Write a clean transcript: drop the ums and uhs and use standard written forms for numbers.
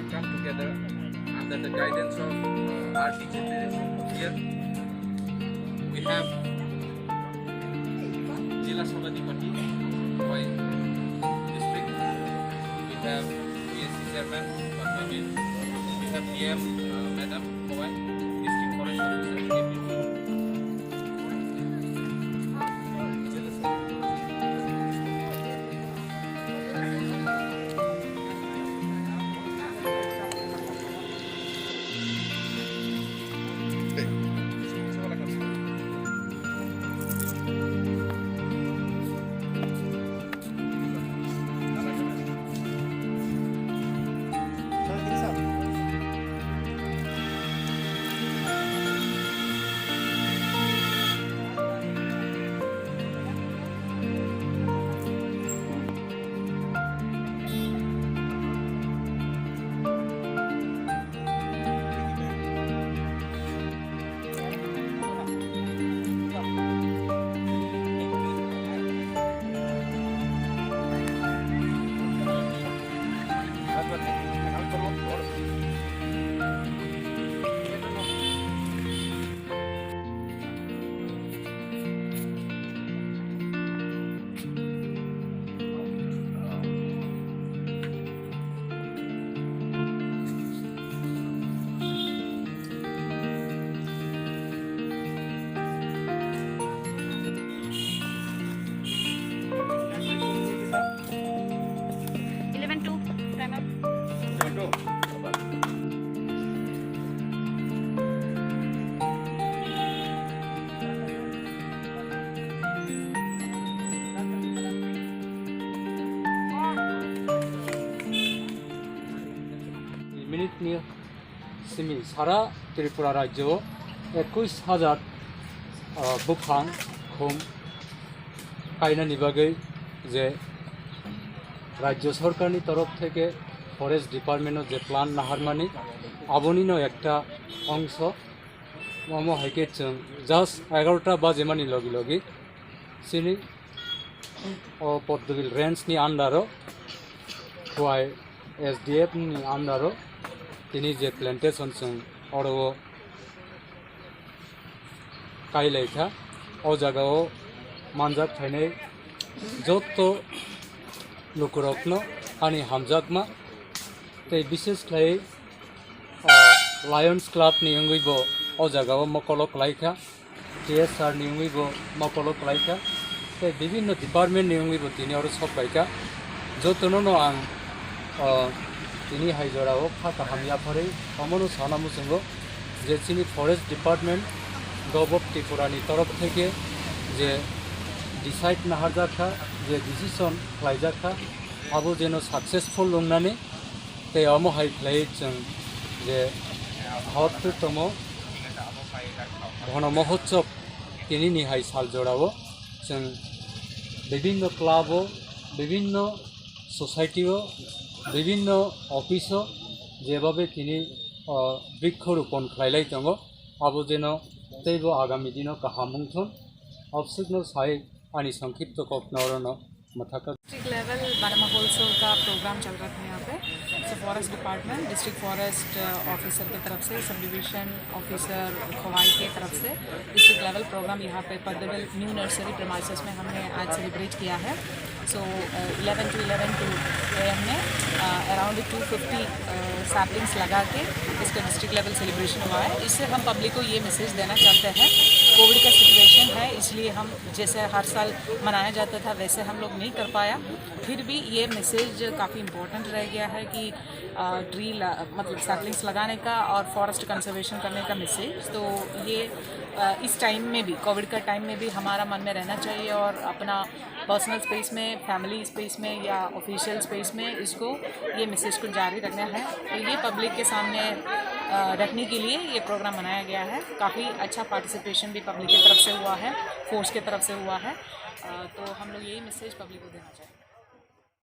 have come together under the guidance of our teacher here. We have Jila Sabadipati by district. We have PSC chairman, Bakabin. We have PM, Madam Kowai, district forest officer, deputy. मिनिटनि सिमी सारा त्रिपुरा राज्य 21,000 बुफां खुम गायनायनि बागै जे राज्य सरकारनि तरफ থেকে forest department जे plan नाहारमानि आबनिनो एकटा अंश मम हाइके जों जस्ट 11टा बाजेमानि लगे लगे सिनि पद्मबिल रेंजनि आन्डारो खुवाई SDF नि आन्डारो तिनी जे प्लान्टेशन जों अरो गायलायखा ओ जागाओ मानजाक थायनाय जत लुकुरकनो आनि हामजाकमा ते विशेष खाय लायन्स क्लब नि अंगैबो ओ जागाओ मकलक लायखा TSR नि अंगैबो मकलक लायखा ते विभिन्न डिपार्टमेंट नि अंगैबो तिनी अरो सब लायखा जतनो आं तिनी हाइजराओ खाता हामिया फरे अमनो सानामु संगो जे चिनी फरेस्ट डिपार्टमेंट गवर्नमेंट त्रिपुरानि तरफ থেকে जे डिसाइड नाहारजाखा जे डिसिसन लायजाखा आबो जेनो सक्सेसफुल लंनानै ते अमो हाइ फ्लाइ जों जे ৭০তম घन महोत्सव तिनी निहाय साल जोड़ाओ जों विभिन्न क्लाबो विभिन्न सोसाइटिओ विभिन्न ऑफिसो जेबाबे तिनी वृक्षरोपण खालायलाय दङ आबो जेन तैबो आगामी दिनाव गाहामुंथन अफसिग्नो साइ आनी संक्षिप्त कपनौरनो मथाका डिस्ट्रिक्ट लेवल वन महोत्सव का प्रोग्राम चल रहा है यहाँ पे। So forest department district forest officer की तरफ से सब डिवीजन ऑफिसर खोवाई के तरफ से डिस्ट्रिक्ट लेवल प्रोग्राम यहाँ पे पद्मबिल न्यू नर्सरी प्रेमाइसेस में हमने आज सेलिब्रेट किया है। सो 11 to 11 AM में अराउंड 250 सैपलिंग्स लगा के इसका डिस्ट्रिक्ट लेवल सेलिब्रेशन हुआ है। इससे हम पब्लिक को ये मैसेज देना चाहते हैं, कोविड का सिचुएशन है इसलिए हम जैसे हर साल मनाया जाता था वैसे हम लोग नहीं कर पाया, फिर भी ये मैसेज काफ़ी इम्पोर्टेंट रह गया है कि ट्री मतलब सैपलिंग्स लगाने का और फॉरेस्ट कंजर्वेशन करने का मैसेज। तो ये इस टाइम में भी कोविड का टाइम में भी हमारा मन में रहना चाहिए और अपना पर्सनल स्पेस में, फैमिली स्पेस में या ऑफिशियल स्पेस में इसको ये मैसेज को जारी रखना है। तो ये पब्लिक के सामने रखने के लिए ये प्रोग्राम मनाया गया है। काफ़ी अच्छा पार्टिसिपेशन भी पब्लिक की तरफ से हुआ है, फोर्स की तरफ से हुआ है। तो हम लोग यही मैसेज पब्लिक को देना चाहेंगे।